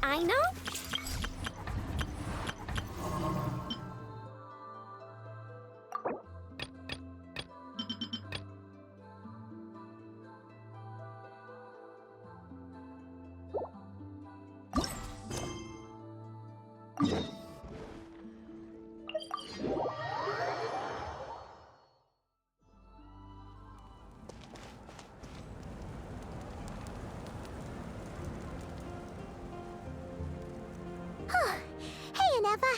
I know. Hey, Aneva.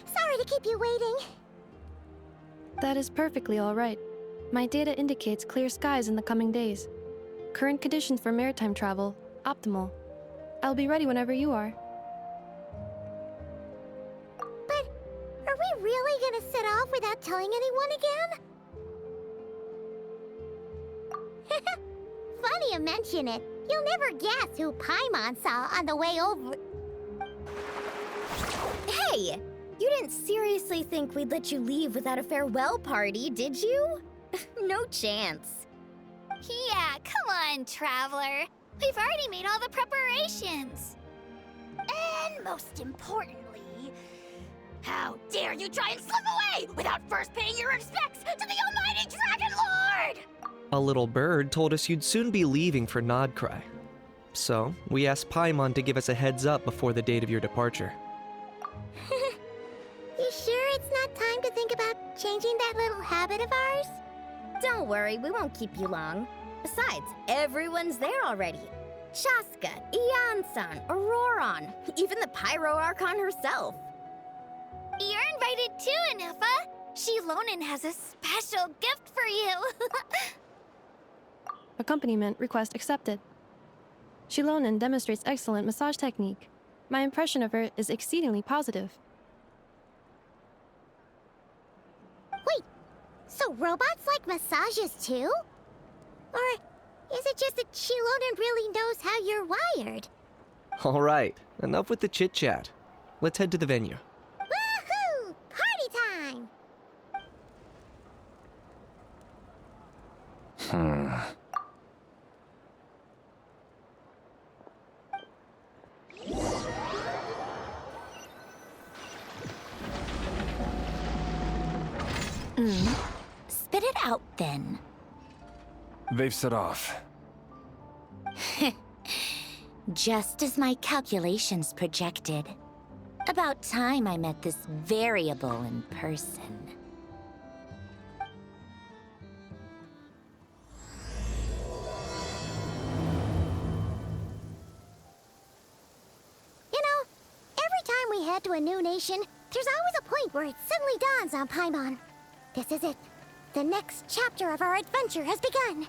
Sorry to keep you waiting. That is perfectly all right. My data indicates clear skies in the coming days. Current conditions for maritime travel, optimal. I'll be ready whenever you are. But are we really gonna set off without telling anyone again? Funny you mention it. You'll never guess who Paimon saw on the way over. Hey! You didn't seriously think we'd let you leave without a farewell party, did you? No chance. Yeah, come on, Traveler. We've already made all the preparations. And most importantly, how dare you try and slip away without first paying your respects to the almighty Dragon Lord! A little bird told us you'd soon be leaving for Nodcry. So, we asked Paimon to give us a heads up before the date of your departure. You sure it's not time to think about changing that little habit of ours? Don't worry, we won't keep you long. Besides, everyone's there already. Shaska, Ian-san, Auroron, even the Pyro Archon herself. You're invited too, Anefa. Shilonen has a special gift for you. Accompaniment request accepted. Shilonen demonstrates excellent massage technique. My impression of her is exceedingly positive. Wait, so robots like massages too? Or is it just that Shilonen really knows how you're wired? Alright, enough with the chit-chat. Let's head to the venue. Woohoo! Party time! Spit it out then. They've set off. Just as my calculations projected. About time I met this variable in person. You know, every time we head to a new nation, there's always a point where it suddenly dawns on Paimon. This is it. The next chapter of our adventure has begun.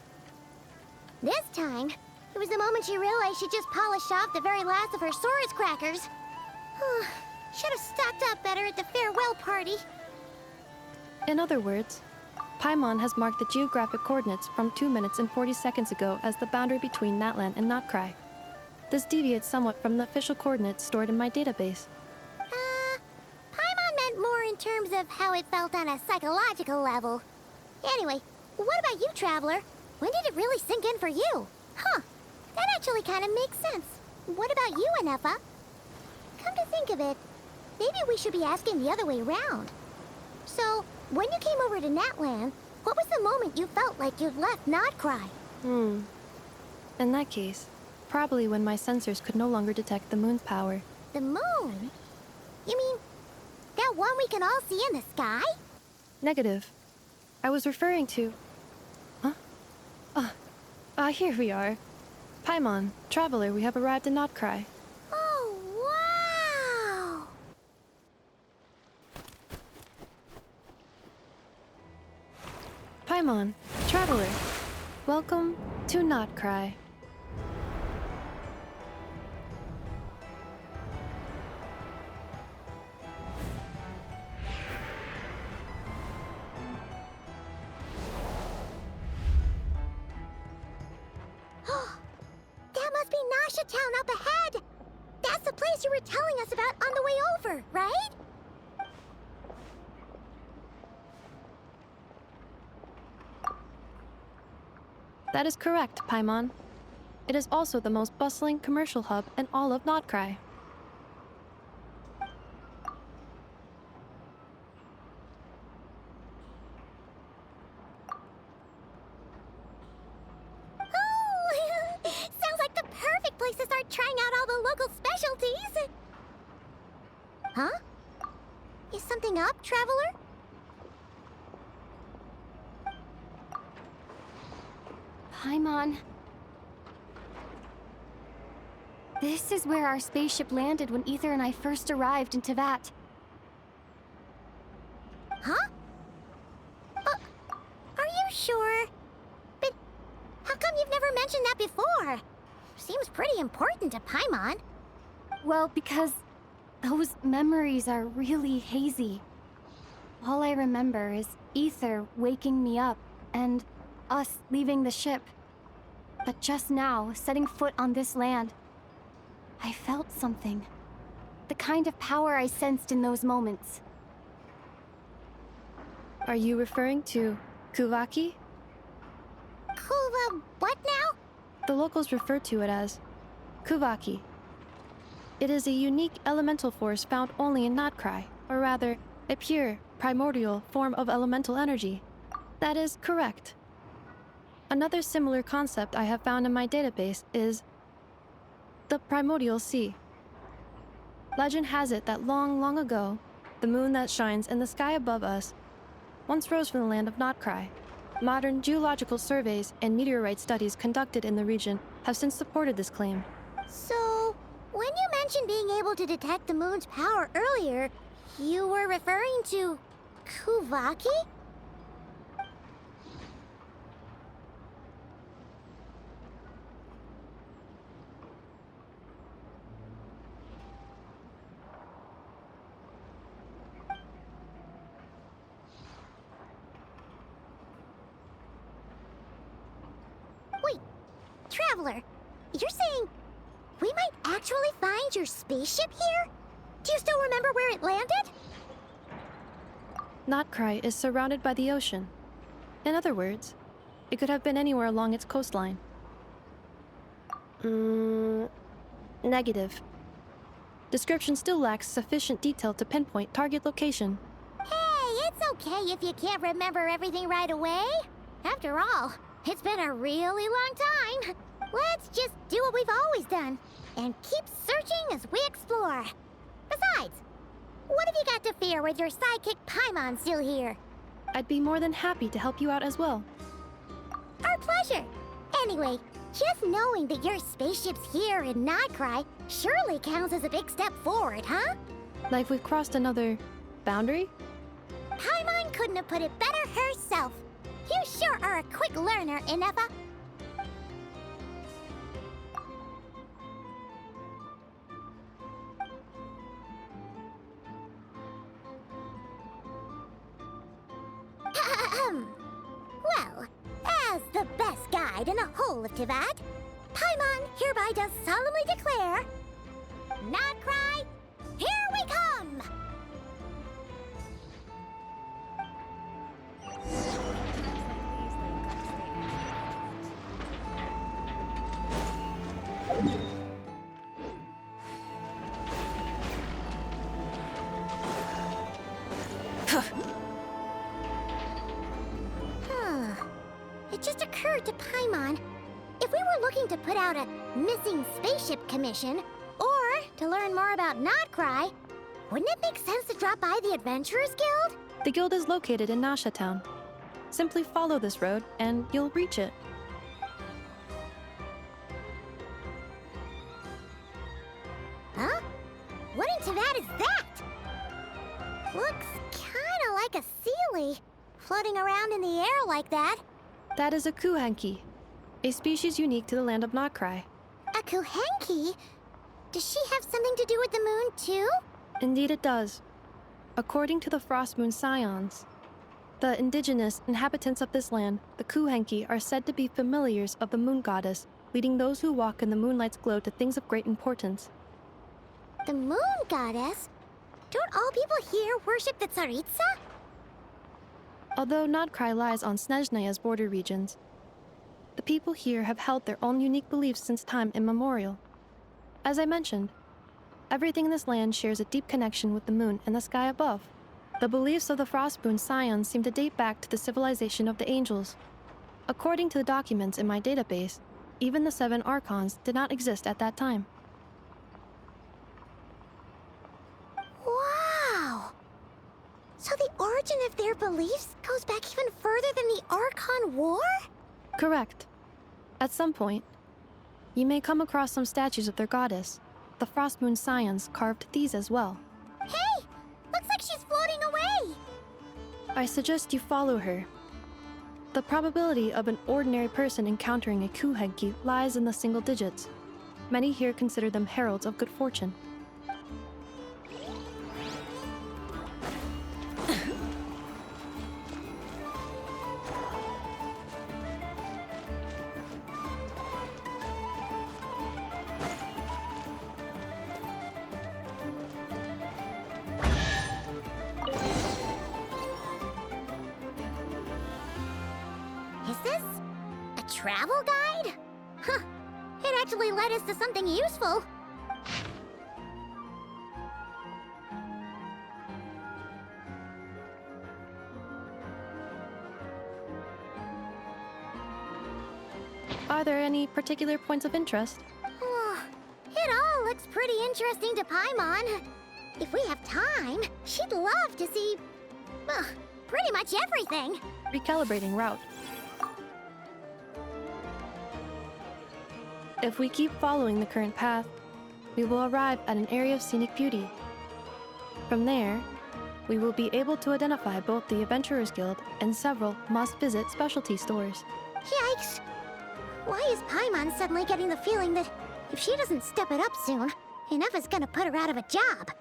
This time, it was the moment she realized she just polished off the very last of her swords crackers. Should have stocked up better at the farewell party. In other words, Paimon has marked the geographic coordinates from 2 minutes and 40 seconds ago as the boundary between Natlan and Notcry. This deviates somewhat from the official coordinates stored in my database. Paimon meant more in terms of how it felt on a psychological level. Anyway, what about you, Traveler? When did it really sink in for you? Huh, that actually kind of makes sense. What about you, Anefa? Come to think of it, maybe we should be asking the other way around. So, when you came over to Natlan, what was the moment you felt like you'd left Nodcry? In that case, probably when my sensors could no longer detect the moon's power. The moon? You mean, that one we can all see in the sky? Negative. I was referring to... Here we are. Paimon, Traveler, we have arrived in Notcry. Oh, wow! Paimon, Traveler, welcome to Notcry. That must be Nasha Town up ahead! That's the place you were telling us about on the way over, right? That is correct, Paimon. It is also the most bustling commercial hub in all of Nodcry. Oh, sounds like the perfect place to start trying out all the local specialties. Huh? Is something up, traveler? Paimon. This is where our spaceship landed when Ether and I first arrived in Tevat. Huh? Are you sure? But how come you've never mentioned that before? Seems pretty important to Paimon. Well, because those memories are really hazy. All I remember is Ether waking me up and us leaving the ship. But just now, setting foot on this land, I felt something. The kind of power I sensed in those moments. Are you referring to Kuvaki? Kuva, what now? The locals refer to it as Kuvaki. It is a unique elemental force found only in Nodcry, or rather, a pure, primordial form of elemental energy. That is correct. Another similar concept I have found in my database is the primordial sea. Legend has it that long, long ago, the moon that shines in the sky above us once rose from the land of Nodcry. Modern geological surveys and meteorite studies conducted in the region have since supported this claim. So, when you mentioned being able to detect the moon's power earlier, you were referring to Kuvaki? Wait, Traveler, you're saying we might actually find your spaceship here? Do you still remember where it landed? Nodcry is surrounded by the ocean. In other words, it could have been anywhere along its coastline. Negative. Description still lacks sufficient detail to pinpoint target location. Hey, it's okay if you can't remember everything right away. After all, it's been a really long time. Let's just do what we've always done and keep searching as we explore. Besides, what have you got to fear with your sidekick Paimon still here? I'd be more than happy to help you out as well. Our pleasure. Anyway, just knowing that your spaceship's here in Nodcry surely counts as a big step forward, huh? Like we've crossed another boundary? Paimon couldn't have put it better herself. You sure are a quick learner, Inefa. Well, as the best guide in the whole of Tevat, Paimon hereby does solemnly declare, Nodcry, here we come! It just occurred to Paimon, if we were looking to put out a missing spaceship commission, or to learn more about Nodcry, wouldn't it make sense to drop by the Adventurers Guild? The guild is located in Nasha Town. Simply follow this road and you'll reach it. Huh? What in Tevat is that? Looks kinda like a Sealy, floating around in the air like that. That is a Kuhenki, a species unique to the land of Nodcry. A Kuhenki? Does she have something to do with the moon, too? Indeed it does. According to the Frost Moon Scions, the indigenous inhabitants of this land, the Kuhenki, are said to be familiars of the moon goddess, leading those who walk in the moonlight's glow to things of great importance. The moon goddess? Don't all people here worship the Tsaritsa? Although Nodcry lies on Snezhnaya's border regions, The people here have held their own unique beliefs since time immemorial. As I mentioned, everything in this land shares a deep connection with the moon and the sky above. The beliefs of the Frostmoon Scions seem to date back to the civilization of the angels. According to the documents in my database, even the 7 Archons did not exist at that time. Wow! So the origin of their beliefs goes back even further than the Archon War? Correct. At some point, you may come across some statues of their goddess. The Frostmoon Scions carved these as well. Hey! Looks like she's floating away! I suggest you follow her. The probability of an ordinary person encountering a Kuhenki lies in the single digits. Many here consider them heralds of good fortune. Is this a travel guide? Huh. It actually led us to something useful. Are there any particular points of interest? It all looks pretty interesting to Paimon. If we have time, she'd love to see, pretty much everything. Recalibrating route. If we keep following the current path, we will arrive at an area of scenic beauty. From there, we will be able to identify both the Adventurers Guild and several must-visit specialty stores. Yikes! Why is Paimon suddenly getting the feeling that if she doesn't step it up soon, enough is gonna put her out of a job?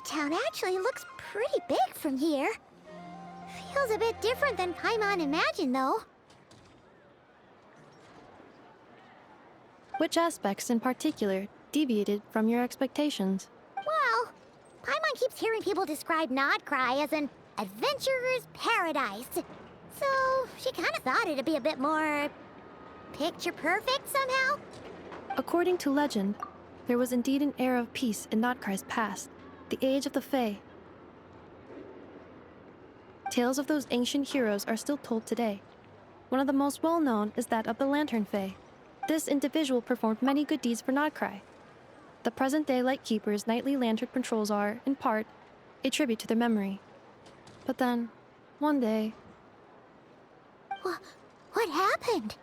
Town actually looks pretty big from here. Feels a bit different than Paimon imagined, though. Which aspects in particular deviated from your expectations? Well, Paimon keeps hearing people describe Nodcry as an adventurer's paradise. So she kind of thought it'd be a bit more picture perfect somehow. According to legend, there was indeed an era of peace in Nodcry's past. The age of the Fae. Tales of those ancient heroes are still told today. One of the most well-known is that of the Lantern Fae. This individual performed many good deeds for Nodcry. The present-day Lightkeeper's nightly lantern patrols are, in part, a tribute to their memory. But then, one day... What happened?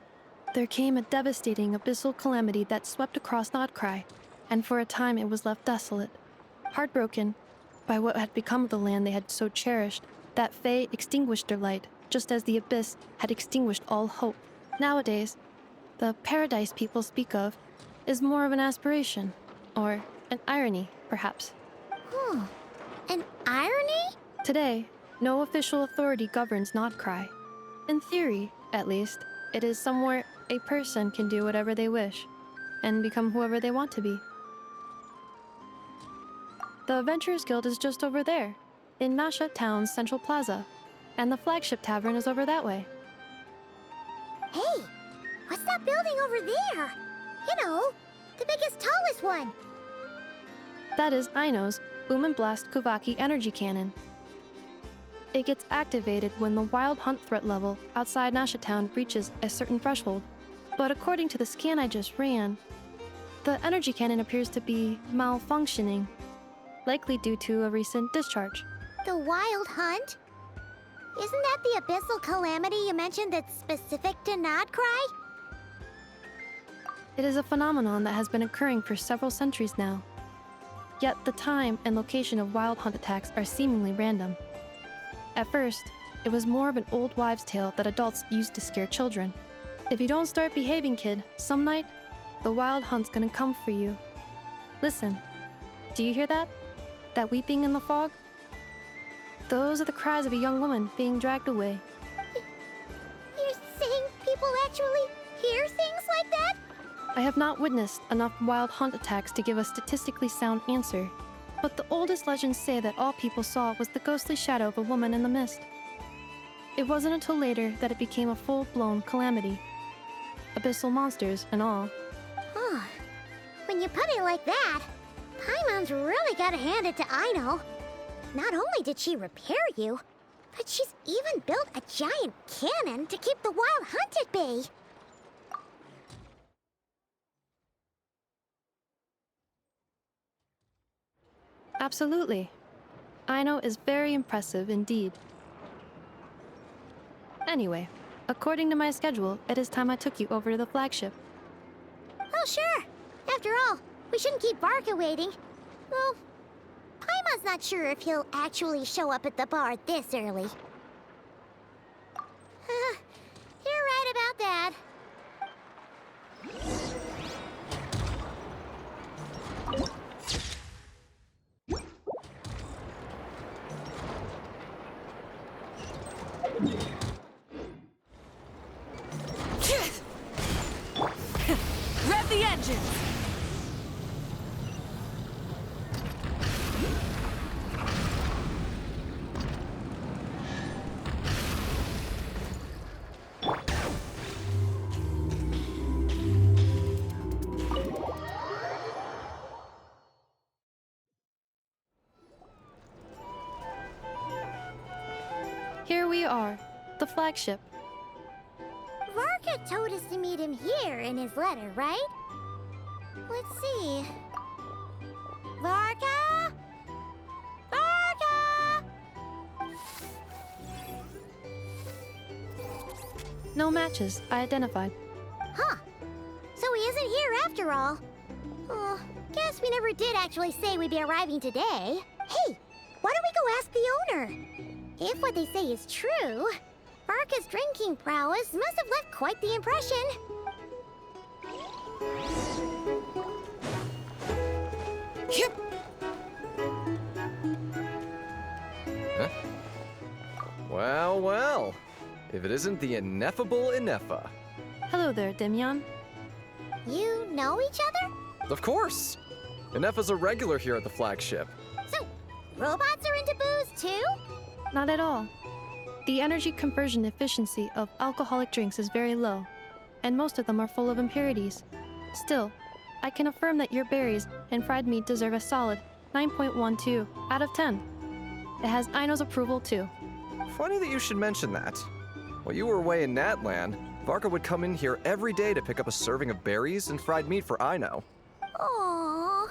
There came a devastating abyssal calamity that swept across Nodcry, and for a time it was left desolate. Heartbroken by what had become of the land they had so cherished, that Fae extinguished their light, just as the abyss had extinguished all hope. Nowadays, the paradise people speak of is more of an aspiration, or an irony, perhaps. An irony? Today, no official authority governs Nodcry. In theory, at least, it is somewhere a person can do whatever they wish, and become whoever they want to be. The Adventurers Guild is just over there, in Nasha Town's Central Plaza, and the flagship tavern is over that way. Hey, what's that building over there? You know, the biggest, tallest one. That is Aino's Boom and Blast Kuvaki energy cannon. It gets activated when the wild hunt threat level outside Nasha Town reaches a certain threshold. But according to the scan I just ran, the energy cannon appears to be malfunctioning, likely due to a recent discharge. The wild hunt? Isn't that the abyssal calamity you mentioned that's specific to Nodcry? It is a phenomenon that has been occurring for several centuries now. Yet the time and location of wild hunt attacks are seemingly random. At first, it was more of an old wives' tale that adults used to scare children. If you don't start behaving, kid, some night The Wild Hunt's gonna come for you. Listen, do you hear that? That weeping in the fog? Those are the cries of a young woman being dragged away. You're saying people actually hear things like that? I have not witnessed enough Wild Hunt attacks to give a statistically sound answer, but the oldest legends say that all people saw was the ghostly shadow of a woman in the mist. It wasn't until later that it became a full-blown calamity. Abyssal monsters and all. Huh. When you put it like that, Paimon's really gotta hand it to Aino. Not only did she repair you, but she's even built a giant cannon to keep the Wild Hunt at bay. Absolutely. Aino is very impressive indeed. Anyway, according to my schedule, it is time I took you over to the flagship. Oh, sure. After all, we shouldn't keep Varka waiting. Well, Paimon's not sure if he'll actually show up at the bar this early. You're right about that. Rev the engines! Here we are, the flagship. Varka told us to meet him here in his letter, right? Let's see. Varka? Varka! No matches, I identified. Huh. So he isn't here after all. Oh, guess we never did actually say we'd be arriving today. Hey, why don't we go ask the owner? If what they say is true, Varka's drinking prowess must have left quite the impression. Yep. Huh? Well, well. If it isn't the ineffable Inefa. Hello there, Demyon. You know each other? Of course. Inefa's a regular here at the flagship. So, robots are into booze too? Not at all. The energy conversion efficiency of alcoholic drinks is very low, and most of them are full of impurities. Still, I can affirm that your berries and fried meat deserve a solid 9.12 out of 10. It has Aino's approval too. Funny that you should mention that. While you were away in Natlan, Varka would come in here every day to pick up a serving of berries and fried meat for Aino. Aww.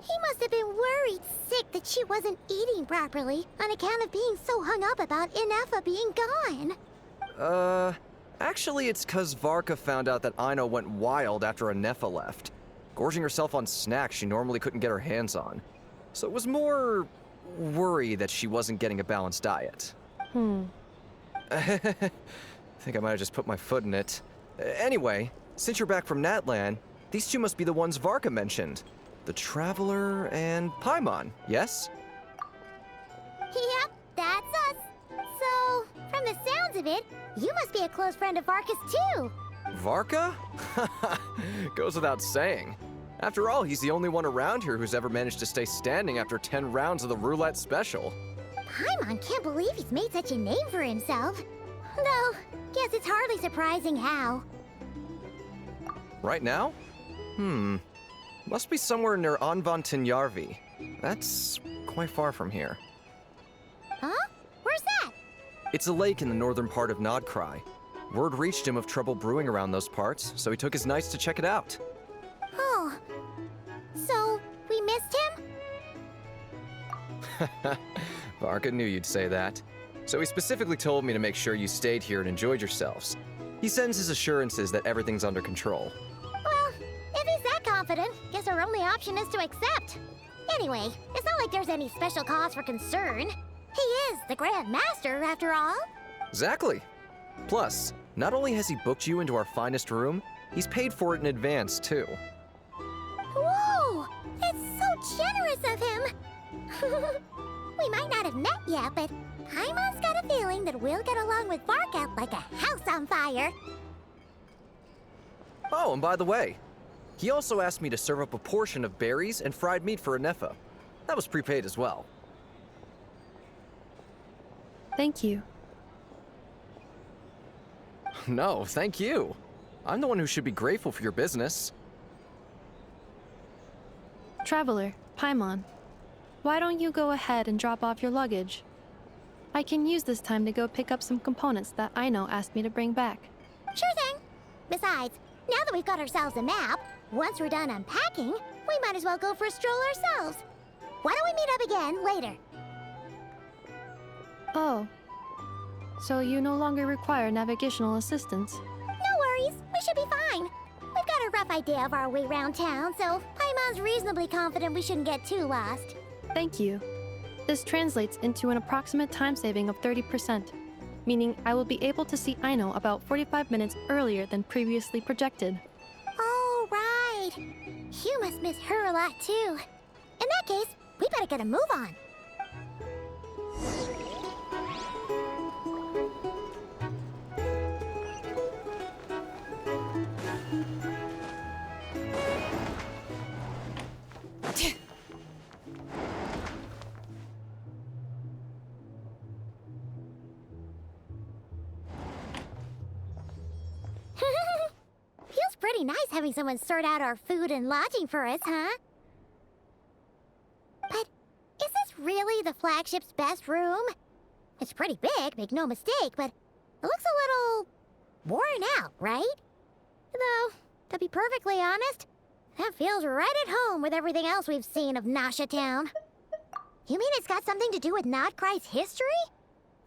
He must have been worried sick that she wasn't eating properly on account of being so hung up about Inefa being gone. Actually it's 'cause Varka found out that Aino went wild after Inefa left, gorging herself on snacks she normally couldn't get her hands on. So it was more worry that she wasn't getting a balanced diet. I think I might have just put my foot in it. Anyway, since you're back from Natlan, these two must be the ones Varka mentioned. The Traveler and Paimon, yes? Yep, that's us. So, from the sounds of it, you must be a close friend of Varka's too. Varka? Goes without saying. After all, he's the only one around here who's ever managed to stay standing after 10 rounds of the roulette special. Paimon can't believe he's made such a name for himself. Though, guess it's hardly surprising how. Right now? Must be somewhere near Anvantinjarvi. That's quite far from here. Huh? Where's that? It's a lake in the northern part of Nodcry. Word reached him of trouble brewing around those parts, so he took his knights to check it out. Oh. So, we missed him? Varka knew you'd say that. So he specifically told me to make sure you stayed here and enjoyed yourselves. He sends his assurances that everything's under control. Well, if he's that confident, guess our only option is to accept. Anyway, it's not like there's any special cause for concern. He is the Grand Master, after all. Exactly. Plus, not only has he booked you into our finest room, He's paid for it in advance, too. Whoa! That's so generous of him! We might not have met yet, but Paimon's got a feeling that we'll get along with Varka like a house on fire. Oh, and by the way, he also asked me to serve up a portion of berries and fried meat for Anefa. That was prepaid as well. Thank you. No, thank you. I'm the one who should be grateful for your business. Traveler, Paimon, why don't you go ahead and drop off your luggage? I can use this time to go pick up some components that Aino asked me to bring back. Sure thing. Besides, now that we've got ourselves a map, once we're done unpacking, we might as well go for a stroll ourselves. Why don't we meet up again later? Oh. So you no longer require navigational assistance? No worries, we should be fine. We've got a rough idea of our way around town, so Paimon's reasonably confident we shouldn't get too lost. Thank you. This translates into an approximate time saving of 30%, meaning I will be able to see Aino about 45 minutes earlier than previously projected. Oh, right. You must miss her a lot, too. In that case, we better get a move on. Feels pretty nice having someone sort out our food and lodging for us, huh? But is this really the flagship's best room? It's pretty big, make no mistake, but it looks a little worn out, right? Though, to be perfectly honest, that feels right at home with everything else we've seen of Nasha Town. You mean it's got something to do with Nodcry's history?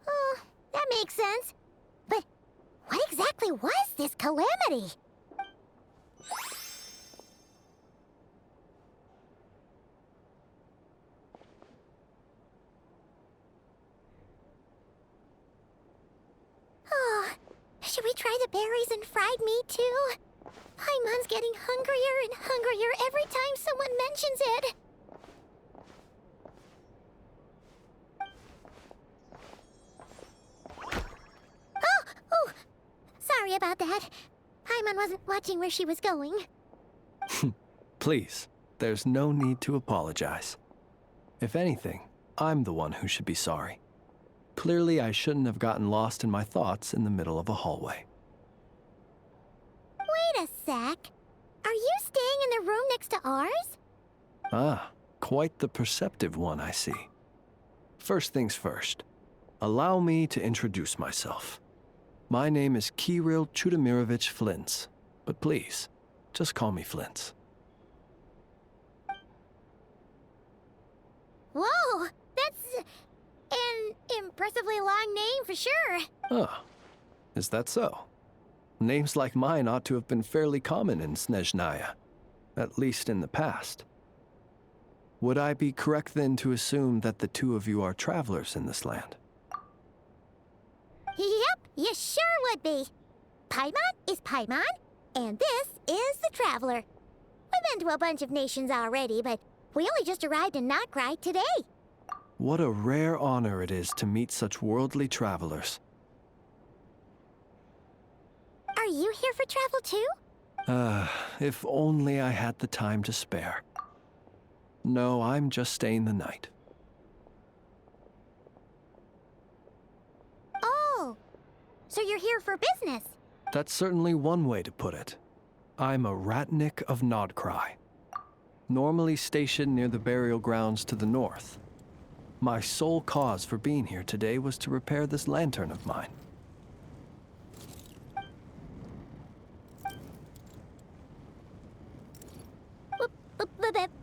Oh, that makes sense. But what exactly was this calamity? Oh, should we try the berries and fried meat too? Paimon's getting hungrier and hungrier every time someone mentions it. Oh, sorry about that. Paimon wasn't watching where she was going. Please, there's no need to apologize. If anything, I'm the one who should be sorry. Clearly, I shouldn't have gotten lost in my thoughts in the middle of a hallway. Wait a sec. Are you staying in the room next to ours? Ah, quite the perceptive one, I see. First things first, allow me to introduce myself. My name is Kirill Chudamirovich Flintz, but please, just call me Flintz. Whoa, that's an impressively long name for sure. Ah, is that so? Names like mine ought to have been fairly common in Snezhnaya, at least in the past. Would I be correct then to assume that the two of you are travelers in this land? Yep, you sure would be. Paimon is Paimon, and this is the Traveler. We've been to a bunch of nations already, but we only just arrived in Nodcry today. What a rare honor it is to meet such worldly travelers. Are you here for travel too? If only I had the time to spare. No, I'm just staying the night. Oh, so you're here for business? That's certainly one way to put it. I'm a Ratnik of Nodcry, normally stationed near the burial grounds to the north. My sole cause for being here today was to repair this lantern of mine.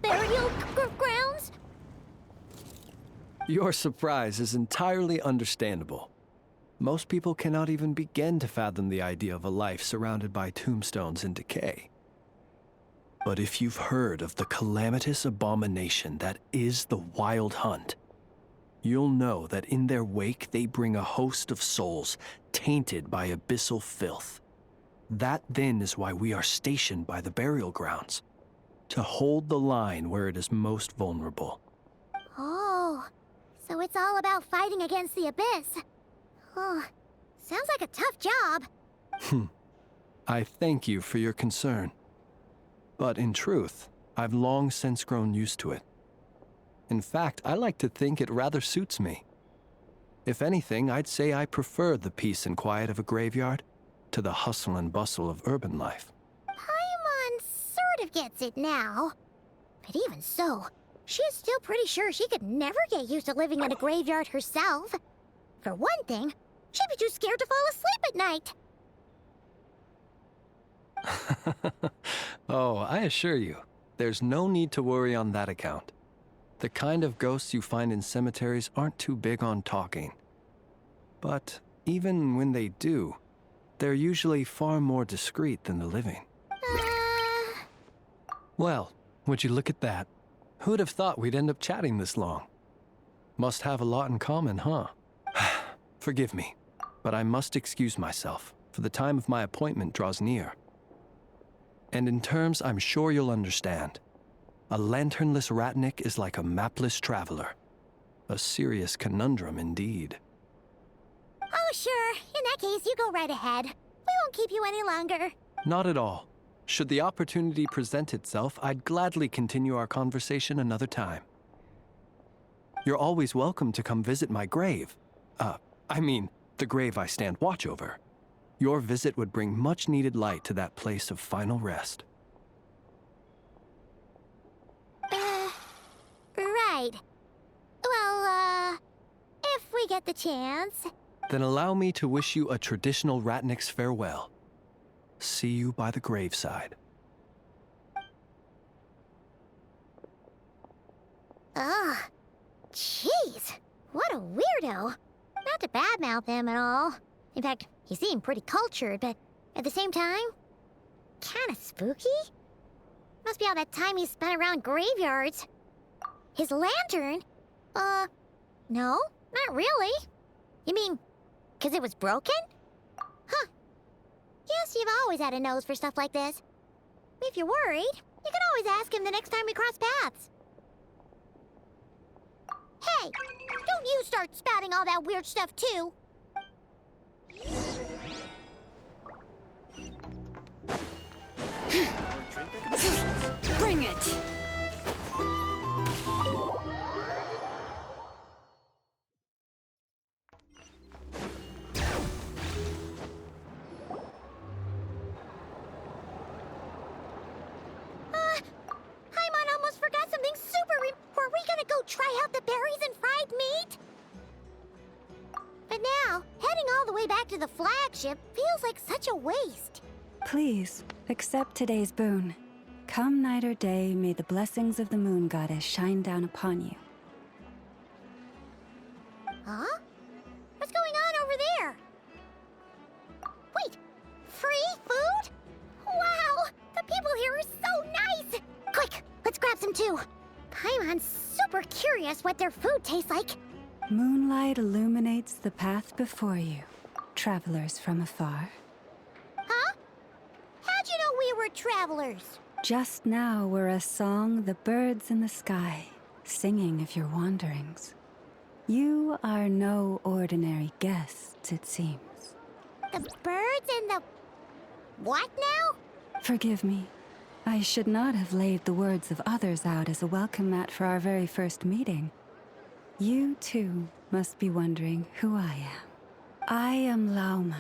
Burial grounds? Your surprise is entirely understandable. Most people cannot even begin to fathom the idea of a life surrounded by tombstones and decay. But if you've heard of the calamitous abomination that is the Wild Hunt, you'll know that in their wake they bring a host of souls tainted by abyssal filth. That then is why we are stationed by the burial grounds. To hold the line where it is most vulnerable. Oh, so it's all about fighting against the abyss. Oh, sounds like a tough job. I thank you for your concern. But in truth, I've long since grown used to it. In fact, I like to think it rather suits me. If anything, I'd say I prefer the peace and quiet of a graveyard to the hustle and bustle of urban life. Paimon sort of gets it now. But even so, she's still pretty sure she could never get used to living in a graveyard herself. For one thing, she'd be too scared to fall asleep at night. Oh, I assure you, there's no need to worry on that account. The kind of ghosts you find in cemeteries aren't too big on talking. But even when they do, they're usually far more discreet than the living. Well, would you look at that? Who'd have thought we'd end up chatting this long? Must have a lot in common, huh? Forgive me, but I must excuse myself, for the time of my appointment draws near. And in terms I'm sure you'll understand, a lanternless ratnik is like a mapless traveler. A serious conundrum indeed. Oh, sure. In that case, you go right ahead. We won't keep you any longer. Not at all. Should the opportunity present itself, I'd gladly continue our conversation another time. You're always welcome to come visit my grave. I mean, the grave I stand watch over. Your visit would bring much-needed light to that place of final rest. Right. Well, if we get the chance. Then allow me to wish you a traditional ratnik's farewell. See you by the graveside. Ugh. Jeez. What a weirdo. Not to badmouth him at all. In fact, he seemed pretty cultured, but at the same time, kinda spooky? Must be all that time he spent around graveyards. His lantern? No, not really. You mean, 'cause it was broken? Huh. Guess you've always had a nose for stuff like this. If you're worried, you can always ask him the next time we cross paths. Hey, don't you start spouting all that weird stuff too. Bring it! Paimon almost forgot something Were we gonna go try out the berries and fried meat? But now, heading all the way back to the flagship feels like such a waste. Please, accept today's boon. Come night or day, may the blessings of the moon goddess shine down upon you. Huh? What's going on over there? Wait, free food? Wow, the people here are so nice! Quick, let's grab some too. Paimon's super curious what their food tastes like. Moonlight illuminates the path before you, travelers from afar. Huh? How'd you know we were travelers? Just now were a song the birds in the sky, singing of your wanderings. You are no ordinary guests, it seems. The birds and the... what now? Forgive me. I should not have laid the words of others out as a welcome mat for our very first meeting. You, too, must be wondering who I am. I am Lauma,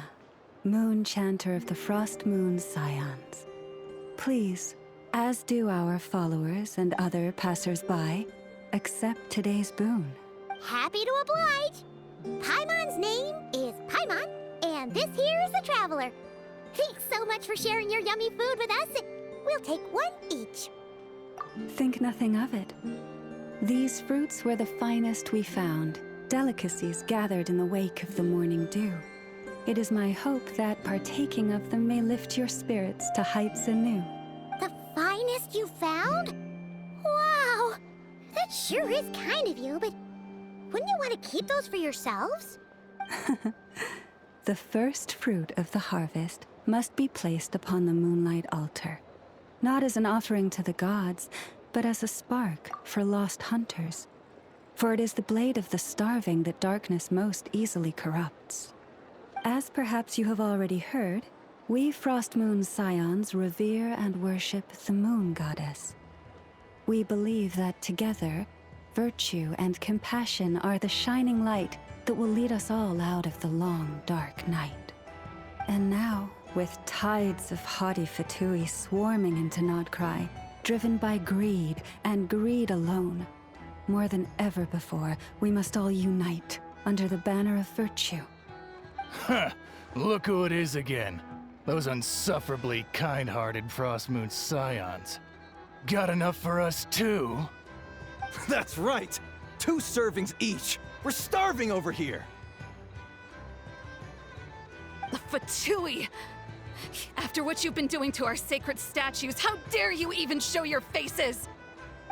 moon chanter of the Frost Moon's scions. Please, as do our followers and other passers-by, accept today's boon. Happy to oblige. Paimon's name is Paimon, and this here is the Traveler. Thanks so much for sharing your yummy food with us. We'll take one each. Think nothing of it. These fruits were the finest we found, delicacies gathered in the wake of the morning dew. It is my hope that partaking of them may lift your spirits to heights anew. The finest you found? Wow! That sure is kind of you, but wouldn't you want to keep those for yourselves? The first fruit of the harvest must be placed upon the moonlight altar, not as an offering to the gods, but as a spark for lost hunters. For it is the blade of the starving that darkness most easily corrupts. As perhaps you have already heard, we Frostmoon Scions revere and worship the moon goddess. We believe that together, virtue and compassion are the shining light that will lead us all out of the long, dark night. And now, with tides of haughty Fatui swarming into Nodcry, driven by greed and greed alone, more than ever before, we must all unite under the banner of virtue. Huh! Look who it is again. Those unsufferably kind-hearted Frostmoon Scions. Got enough for us too? That's right! 2 servings each! We're starving over here! The Fatui! After what you've been doing to our sacred statues, how dare you even show your faces?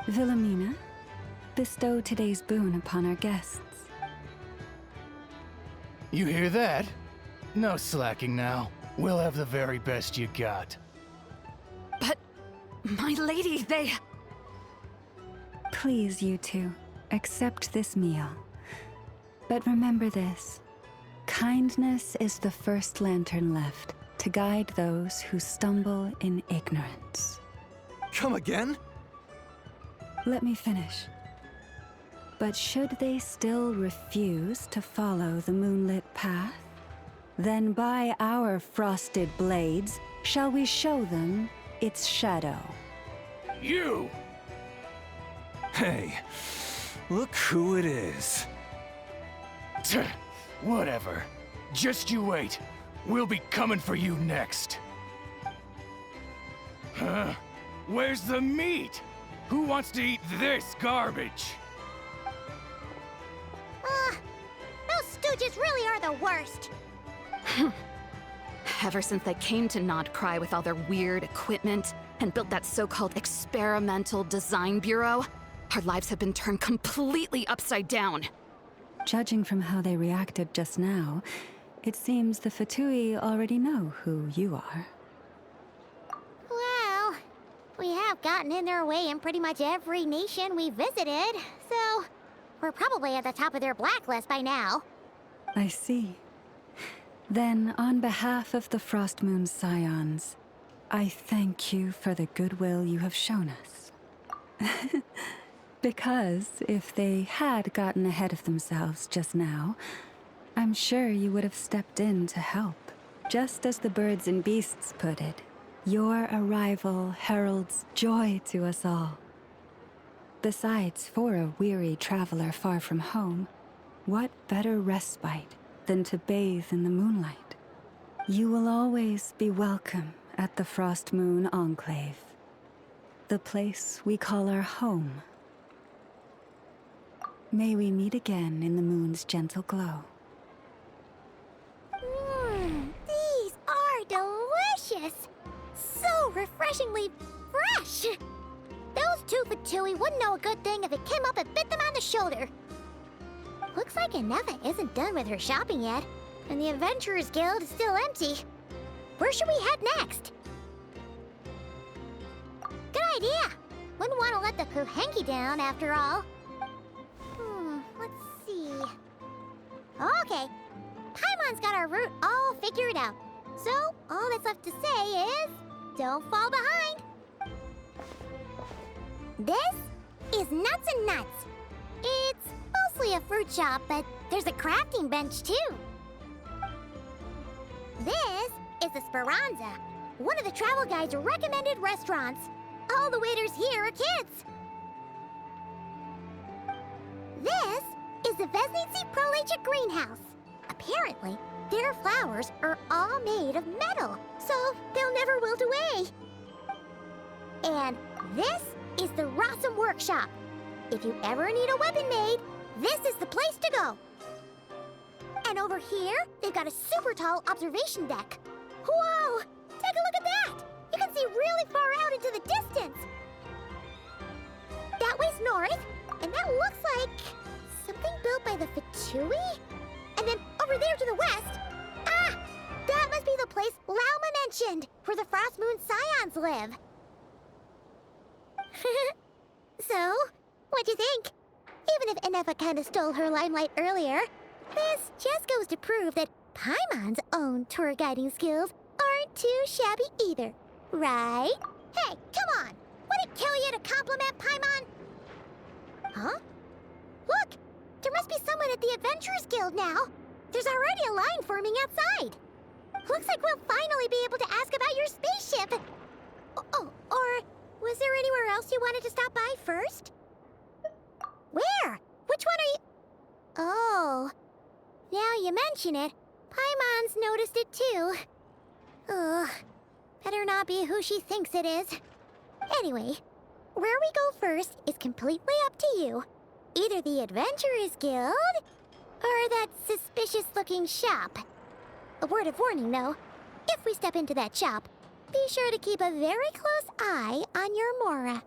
Wilhelmina, bestow today's boon upon our guests. You hear that? No slacking now. We'll have the very best you got. But, my lady, they... Please, you two, accept this meal. But remember this. Kindness is the first lantern left to guide those who stumble in ignorance. Come again? Let me finish. But should they still refuse to follow the moonlit path, then by our frosted blades shall we show them its shadow. You! Hey, look who it is. Tch, whatever. Just you wait. We'll be coming for you next. Huh? Where's the meat? Who wants to eat this garbage? Those stooges really are the worst. Ever since they came to Nodcry with all their weird equipment and built that so-called experimental design bureau, our lives have been turned completely upside down. Judging from how they reacted just now, it seems the Fatui already know who you are. Well, we have gotten in their way in pretty much every nation we visited, so we're probably at the top of their blacklist by now. I see. Then, on behalf of the Frostmoon Scions, I thank you for the goodwill you have shown us. Because if they had gotten ahead of themselves just now, I'm sure you would have stepped in to help. Just as the birds and beasts put it, your arrival heralds joy to us all. Besides, for a weary traveler far from home, what better respite than to bathe in the moonlight? You will always be welcome at the Frostmoon Enclave, the place we call our home. May we meet again in the moon's gentle glow. These are delicious! So refreshingly fresh! Those 2 Fatui wouldn't know a good thing if it came up and bit them on the shoulder. Looks like Inefa isn't done with her shopping yet, and the Adventurers Guild is still empty. Where should we head next? Good idea! Wouldn't want to let the Kuhenki down, after all. Let's see... Okay, Paimon's got our route all figured out. So, all that's left to say is... don't fall behind! This is Nuts and Nuts. It's mostly a fruit shop, but there's a crafting bench too. This is the Speranza, one of the travel guide's recommended restaurants. All the waiters here are kids. This is the Vesnici Prolicha greenhouse. Apparently, their flowers are all made of metal, so they'll never wilt away. And this is the Rossum Workshop. If you ever need a weapon made, this is the place to go. And over here, they've got a super tall observation deck. Whoa! Take a look at that! You can see really far out into the distance. That way's north, and that looks like something built by the Fatui? And then over there to the west, that must be be the place Lauma mentioned, where the Frost Moon Scions live. So, what'd you think? Even if Enefa kinda stole her limelight earlier, this just goes to prove that Paimon's own tour guiding skills aren't too shabby either, right? Hey, come on! Would it kill you to compliment Paimon? Huh? Look! There must be someone at the Adventurers Guild now! There's already a line forming outside! Looks like we'll finally be able to ask about your spaceship! Oh, or was there anywhere else you wanted to stop by first? Where? Which one are you... Oh... Now you mention it, Paimon's noticed it too. Ugh. Better not be who she thinks it is. Anyway, where we go first is completely up to you. Either the Adventurers Guild, or that suspicious-looking shop. A word of warning, though. If we step into that shop, be sure to keep a very close eye on your Mora.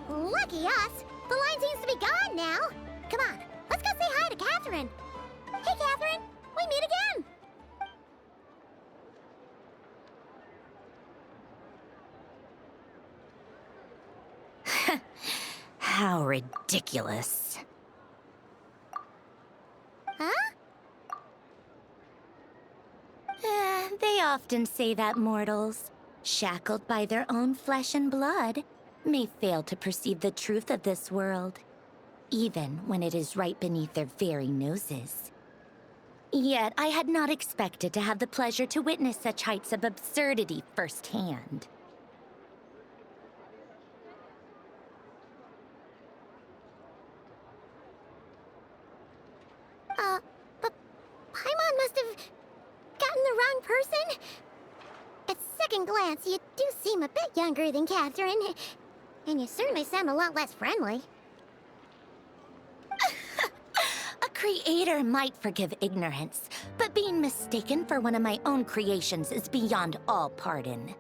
Lucky us! The line seems to be gone now! Come on, let's go say hi to Catherine! Hey, Catherine! We meet again! How ridiculous. Huh? They often say that mortals, shackled by their own flesh and blood, may fail to perceive the truth of this world, even when it is right beneath their very noses. Yet I had not expected to have the pleasure to witness such heights of absurdity firsthand. But Paimon must have gotten the wrong person? At second glance, you do seem a bit younger than Catherine. And you certainly sound a lot less friendly. A creator might forgive ignorance, but being mistaken for one of my own creations is beyond all pardon.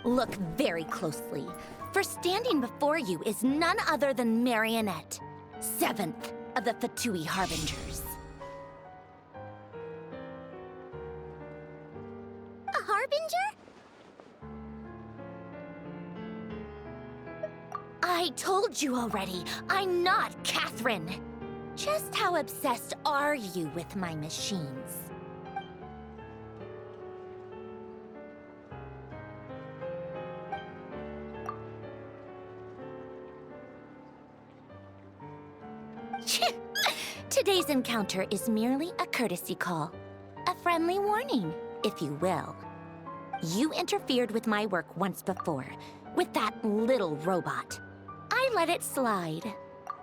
Look very closely, for standing before you is none other than Marionette, 7th of the Fatui Harbingers. A Harbinger? I told you already, I'm not Catherine. Just how obsessed are you with my machines? Today's encounter is merely a courtesy call. A friendly warning, if you will. You interfered with my work once before, with that little robot. I let it slide.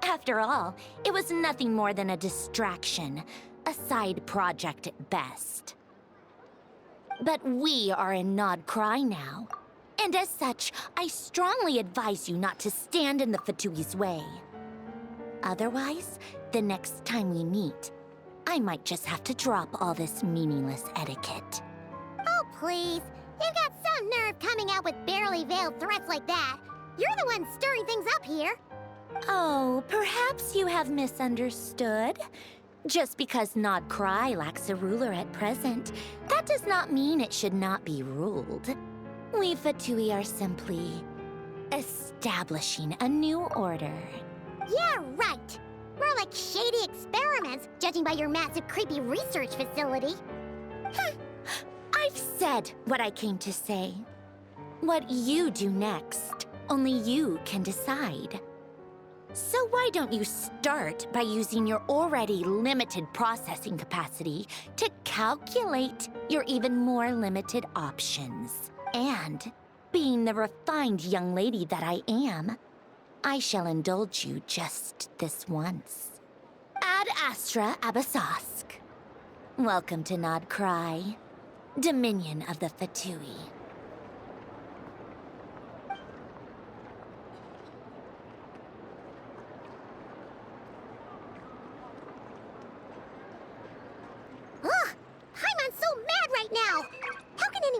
After all, it was nothing more than a distraction, a side project at best. But we are in Nod Cry now, and as such, I strongly advise you not to stand in the Fatui's way. Otherwise, the next time we meet, I might just have to drop all this meaningless etiquette. Oh, please. You've got some nerve coming out with barely veiled threats like that. You're the one stirring things up here. Oh, perhaps you have misunderstood. Just because Nod Cry lacks a ruler at present, that does not mean it should not be ruled. We Fatui are simply establishing a new order. Yeah, right. More like shady experiments, judging by your massive, creepy research facility. I've said what I came to say. What you do next, only you can decide. So why don't you start by using your already limited processing capacity to calculate your even more limited options? And, being the refined young lady that I am, I shall indulge you just this once. Ad Astra Abasask. Welcome to Nod Cry, Dominion of the Fatui.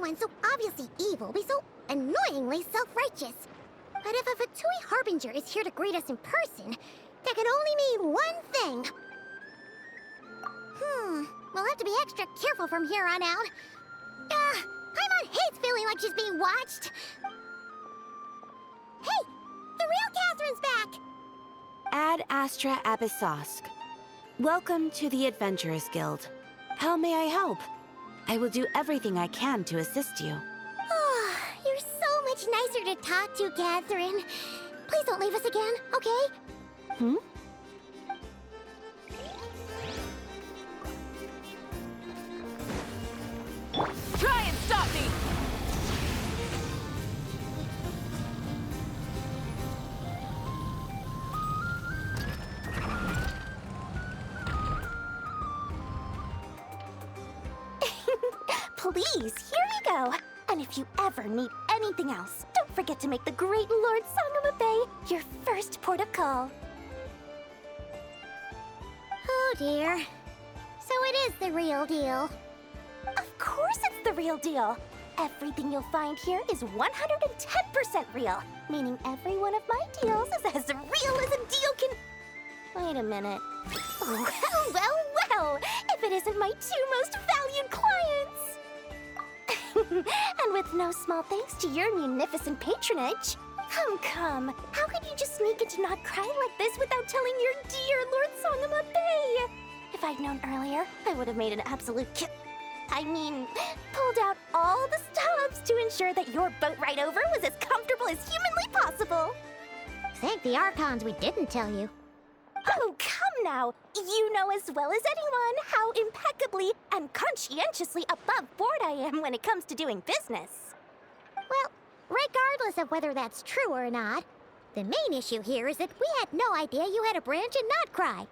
someone so obviously evil be so annoyingly self-righteous? But if a Fatui Harbinger is here to greet us in person, that can only mean one thing. We'll have to be extra careful from here on out. Paimon hates feeling like she's being watched. Hey, the real Catherine's back! Ad Astra Abyssosk. Welcome to the Adventurers Guild. How may I help? I will do everything I can to assist you. Oh, you're so much nicer to talk to, Catherine. Please don't leave us again, okay? Try and stop me! Please, here we go. And if you ever need anything else, don't forget to make the great Lord Sangama Bay your first port of call. Oh dear. So it is the real deal. Of course it's the real deal. Everything you'll find here is 110% real, meaning every one of my deals is as real as a deal can... Wait a minute. Well, if it isn't my two most valued clients! And with no small thanks to your munificent patronage. Come, how could you just sneak into Not Cry like this without telling your dear Lord Sangama Bay? If I'd known earlier, I would have made an absolute pulled out all the stops to ensure that your boat ride over was as comfortable as humanly possible. Thank the Archons we didn't tell you. Oh, come now! You know as well as anyone how impeccably and conscientiously above board I am when it comes to doing business. Well, regardless of whether that's true or not, the main issue here is that we had no idea you had a branch in Notcry.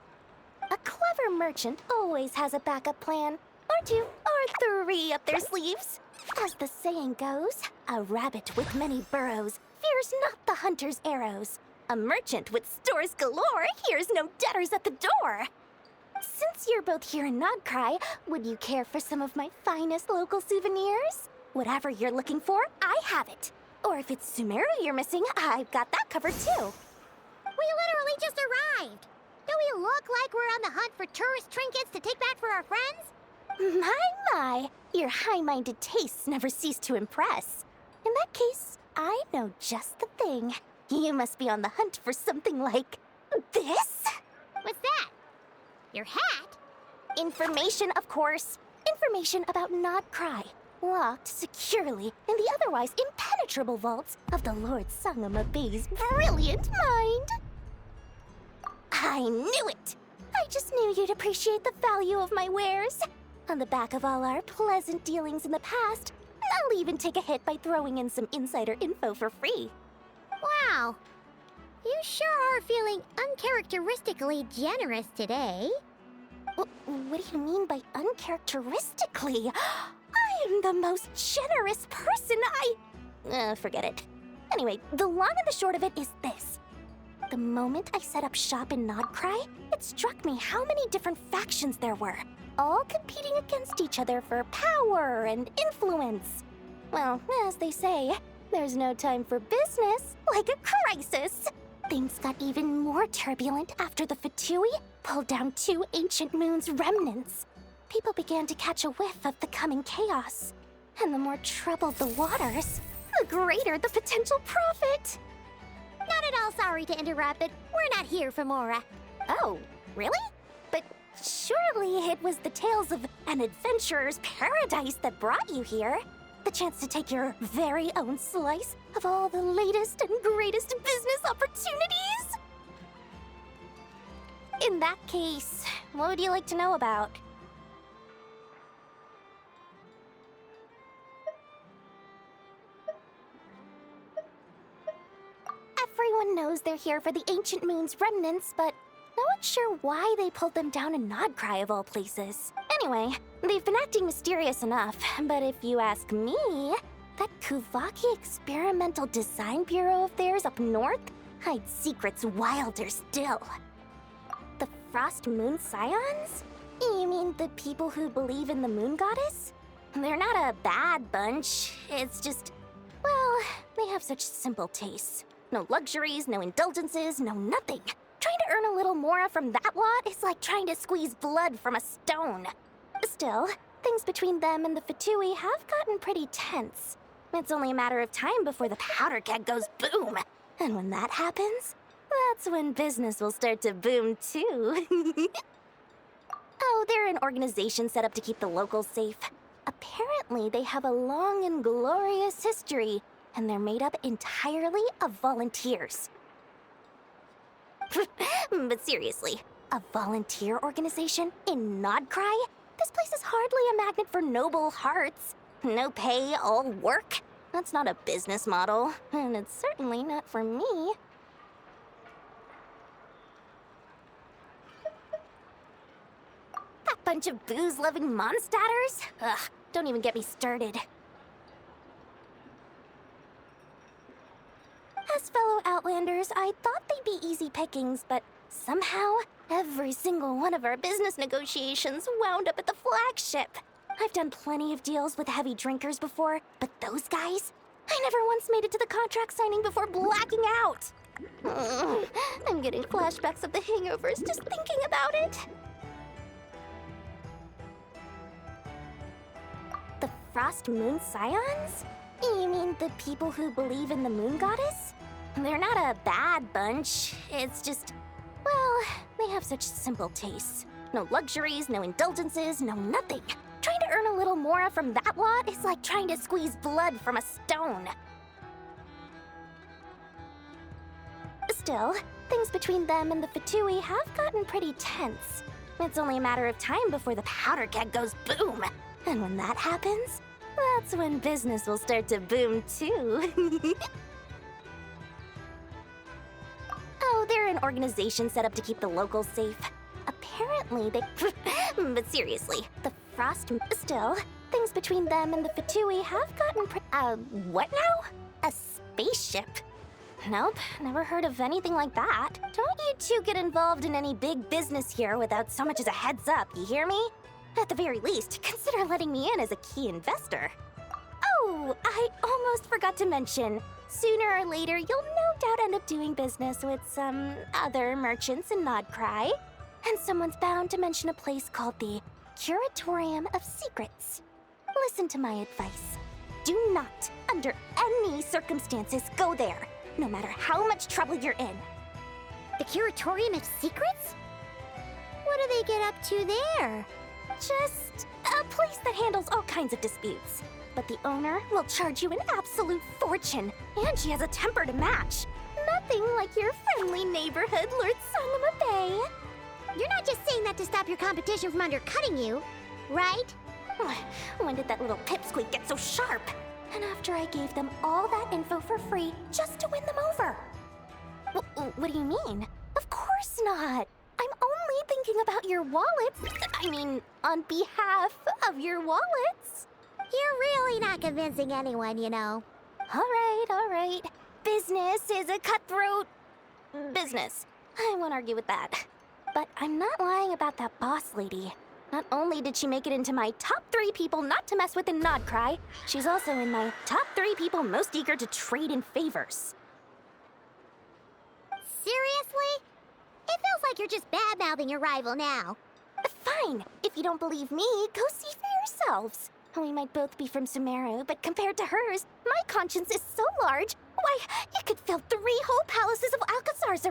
A clever merchant always has a backup plan, or two, or three up their sleeves. As the saying goes, a rabbit with many burrows fears not the hunter's arrows. A merchant with stores galore hears no debtors at the door. Since you're both here in Nodcry, would you care for some of my finest local souvenirs? Whatever you're looking for, I have it. Or if it's Sumeru you're missing, I've got that covered too. We literally just arrived. Do we look like we're on the hunt for tourist trinkets to take back for our friends? My, your high-minded tastes never cease to impress. In that case, I know just the thing. You must be on the hunt for something like this? What's that? Your hat? Information, of course. Information about Nodcry, locked securely in the otherwise impenetrable vaults of the Lord Sangama Bay's brilliant mind. I knew it! I just knew you'd appreciate the value of my wares. On the back of all our pleasant dealings in the past, I'll even take a hit by throwing in some insider info for free. Wow. You sure are feeling uncharacteristically generous today. What do you mean by uncharacteristically? I am the most generous person forget it. Anyway, the long and the short of it is this. The moment I set up shop in Nodcry, it struck me how many different factions there were, all competing against each other for power and influence. Well, as they say, there's no time for business like a crisis. Things got even more turbulent after the Fatui pulled down 2 ancient moon's remnants. People began to catch a whiff of the coming chaos. And the more troubled the waters, the greater the potential profit. Not at all sorry to interrupt, but we're not here for Mora. Oh, really? But surely it was the tales of an adventurer's paradise that brought you here. The chance to take your very own slice of all the latest and greatest business opportunities? In that case, what would you like to know about? Everyone knows they're here for the Ancient Moon's remnants, but no one's sure why they pulled them down in Nodcry of all places. Anyway, they've been acting mysterious enough, but if you ask me, that Kuvaki Experimental Design Bureau of theirs up north hides secrets wilder still. The Frost Moon Scions? You mean the people who believe in the Moon Goddess? They're not a bad bunch. It's just, well, they have such simple tastes. No luxuries, no indulgences, no nothing. Trying to earn a little more from that lot is like trying to squeeze blood from a stone. Still, things between them and the Fatui have gotten pretty tense. It's only a matter of time before the powder keg goes boom. And when that happens, that's when business will start to boom too. Oh, they're an organization set up to keep the locals safe. Apparently, they have a long and glorious history, and they're made up entirely of volunteers. But seriously, a volunteer organization in Nodcry? This place is hardly a magnet for noble hearts. No pay, all work? That's not a business model, and it's certainly not for me. That bunch of booze-loving monstatters? Ugh, don't even get me started. As fellow Outlanders, I thought they'd be easy pickings, but somehow, every single one of our business negotiations wound up at the flagship. I've done plenty of deals with heavy drinkers before, but those guys? I never once made it to the contract signing before blacking out. I'm getting flashbacks of the hangovers just thinking about it. The Frost Moon Scions? You mean the people who believe in the moon goddess? They're not a bad bunch. It's just, well, they have such simple tastes. No luxuries, no indulgences, no nothing. Trying to earn a little more from that lot is like trying to squeeze blood from a stone. Still, things between them and the Fatui have gotten pretty tense. It's only a matter of time before the powder keg goes boom. And when that happens, that's when business will start to boom too. Oh, they're an organization set up to keep the locals safe. Apparently, they... But seriously, the Frost... Still, things between them and the Fatui have gotten what now? A spaceship? Nope, never heard of anything like that. Don't you two get involved in any big business here without so much as a heads up, you hear me? At the very least, consider letting me in as a key investor. Oh, I almost forgot to mention. Sooner or later, you'll no doubt end up doing business with some other merchants in Nodcry. And someone's bound to mention a place called the Curatorium of Secrets. Listen to my advice. Do not, under any circumstances, go there, no matter how much trouble you're in. The Curatorium of Secrets? What do they get up to there? Just a place that handles all kinds of disputes. But the owner will charge you an absolute fortune, and she has a temper to match. Nothing like your friendly neighborhood Lord Sangama Bay. You're not just saying that to stop your competition from undercutting you, right? When did that little pipsqueak get so sharp? And after I gave them all that info for free just to win them over. What do you mean? Of course not. I'm only thinking about your wallets. I mean, on behalf of your wallets. You're really not convincing anyone, you know. All right. Business is a cutthroat business. I won't argue with that. But I'm not lying about that boss lady. Not only did she make it into my top 3 people not to mess with in Nodcry, she's also in my top 3 people most eager to trade in favors. Seriously? It feels like you're just bad-mouthing your rival now. Fine. If you don't believe me, go see for yourselves. We might both be from Sumeru, but compared to hers, my conscience is so large, why, you could fill 3 whole palaces of Alcazar's.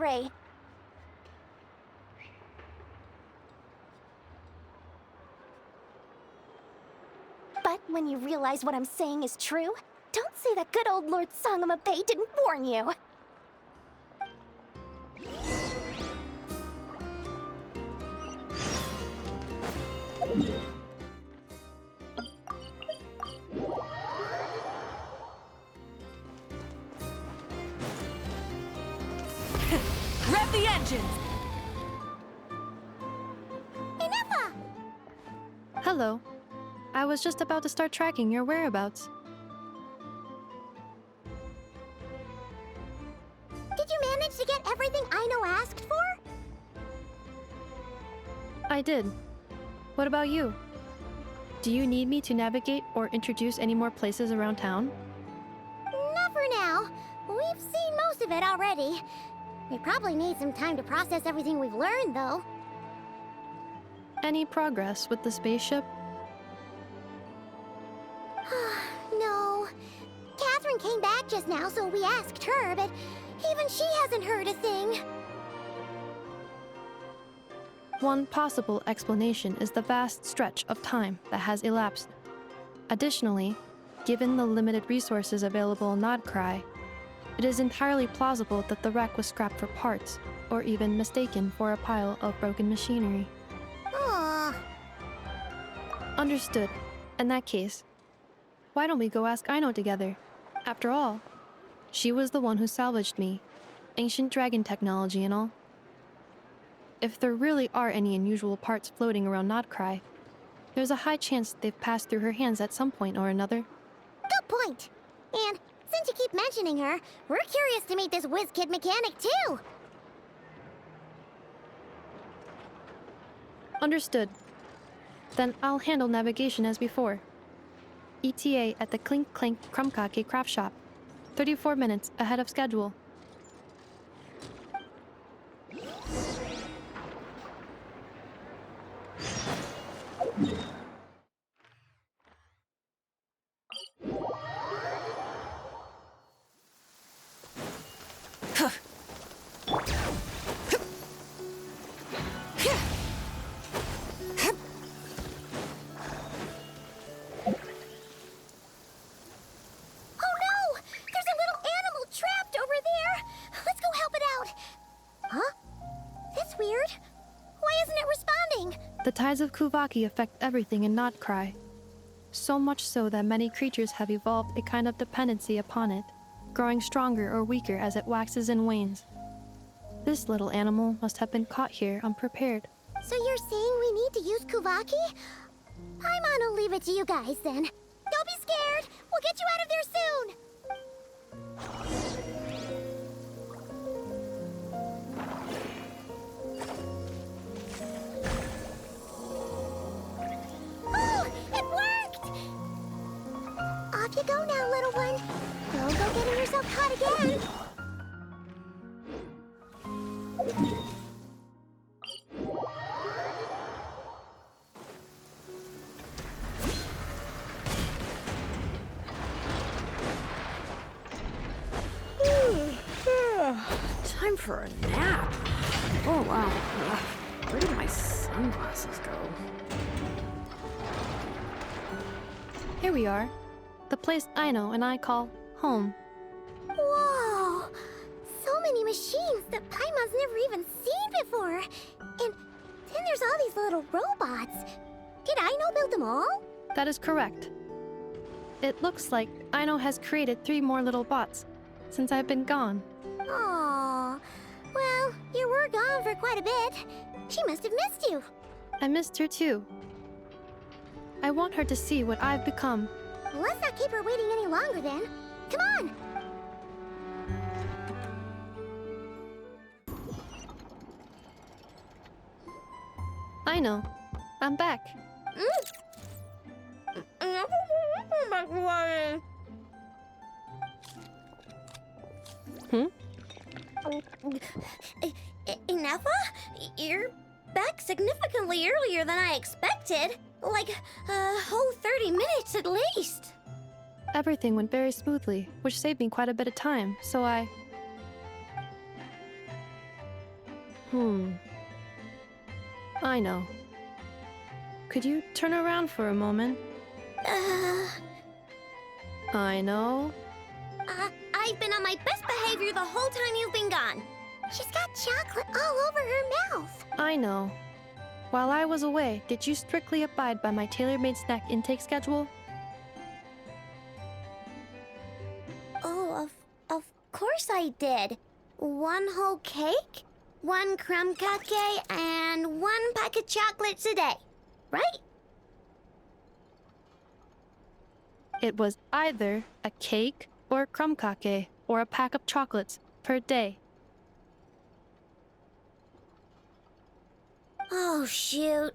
But when you realize what I'm saying is true, don't say that good old Lord Sangama Bay didn't warn you. Rev the engines! Enough! Hello. I was just about to start tracking your whereabouts. Did you manage to get everything Aino asked for? I did. What about you? Do you need me to navigate or introduce any more places around town? Not for now. We've seen most of it already. We probably need some time to process everything we've learned, though. Any progress with the spaceship? No. Catherine came back just now, so we asked her, but even she hasn't heard a thing. One possible explanation is the vast stretch of time that has elapsed. Additionally, given the limited resources available in Nodcry, it is entirely plausible that the wreck was scrapped for parts, or even mistaken for a pile of broken machinery. Aww. Understood. In that case, why don't we go ask Aino together? After all, she was the one who salvaged me. Ancient dragon technology and all. If there really are any unusual parts floating around Nodcry, there's a high chance they've passed through her hands at some point or another. Good point. And since you keep mentioning her, we're curious to meet this whiz-kid mechanic too. Understood. Then I'll handle navigation as before. ETA at the Clink Clank Krumkake craft shop. 34 minutes ahead of schedule. The tides of Kuvaki affect everything in Nodcry. So much so that many creatures have evolved a kind of dependency upon it, growing stronger or weaker as it waxes and wanes. This little animal must have been caught here unprepared. So you're saying we need to use Kuvaki? Paimon will leave it to you guys then. Don't be scared! We'll get you out of there soon! Off you go now, little one. Don't go getting yourself caught again. Time for a nap. Oh, wow. Where did my sunglasses go? Here we are. The place Aino and I call home. Whoa! So many machines that Paimon's never even seen before. And then there's all these little robots. Did Aino build them all? That is correct. It looks like Aino has created 3 more little bots since I've been gone. Aww. Well, you were gone for quite a bit. She must have missed you. I missed her too. I want her to see what I've become. Let's not keep her waiting any longer then. Come on! Aino, I'm back. Nefa? You're back significantly earlier than I expected. Like a whole 30 minutes at least. Everything went very smoothly, which saved me quite a bit of time, so I... I know. Could you turn around for a moment? I know. I've been on my best behavior the whole time you've been gone. She's got chocolate all over her mouth. I know. While I was away, did you strictly abide by my tailor-made snack intake schedule? Oh, of course I did. 1 whole cake, 1 crumb cake, and 1 pack of chocolates a day, right? It was either a cake or a krumkake or a pack of chocolates per day. Oh, shoot.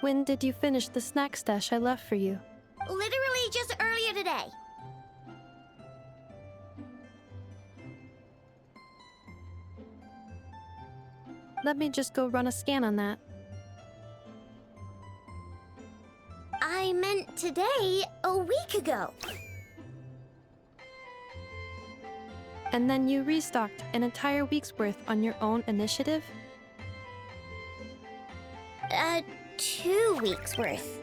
When did you finish the snack stash I left for you? Literally just earlier today. Let me just go run a scan on that. I meant today, a week ago. And then you restocked an entire week's worth on your own initiative? 2 weeks worth.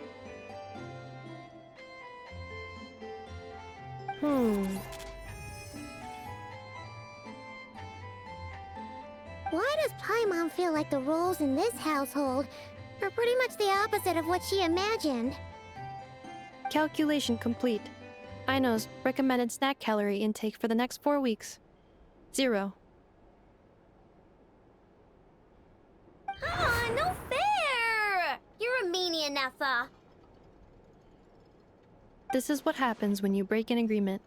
Why does Paimon feel like the roles in this household are pretty much the opposite of what she imagined? Calculation complete. Aino's recommended snack calorie intake for the next 4 weeks. 0. Ah, no fair! You're a meanie enough, This is what happens when you break an agreement.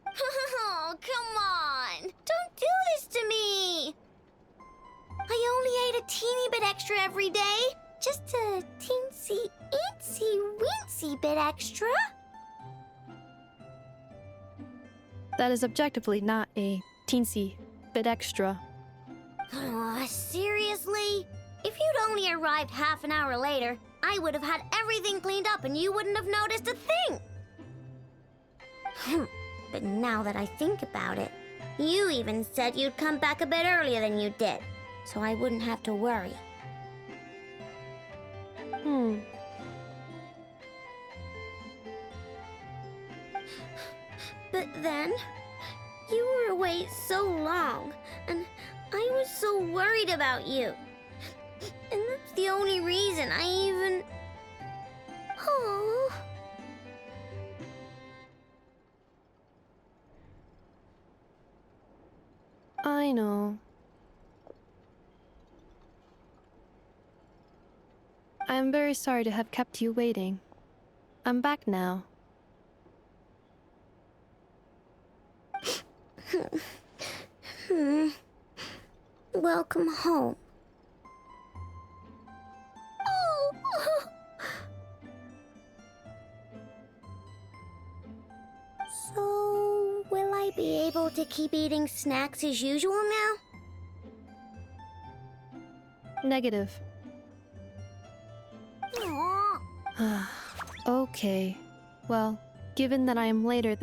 Oh, come on! Don't do this to me! I only ate a teeny bit extra every day. Just a teensy, eensy, weensy bit extra. That is objectively not a teensy bit extra. Oh, seriously? If you'd only arrived half an hour later, I would have had everything cleaned up and you wouldn't have noticed a thing. But now that I think about it, you even said you'd come back a bit earlier than you did, so I wouldn't have to worry. But then, you were away so long, and I was so worried about you. And that's the only reason I even... Oh. I know. I am very sorry to have kept you waiting. I'm back now. Welcome home. Oh. So, will I be able to keep eating snacks as usual now? Negative. Aww. Okay. Well, given that I am later than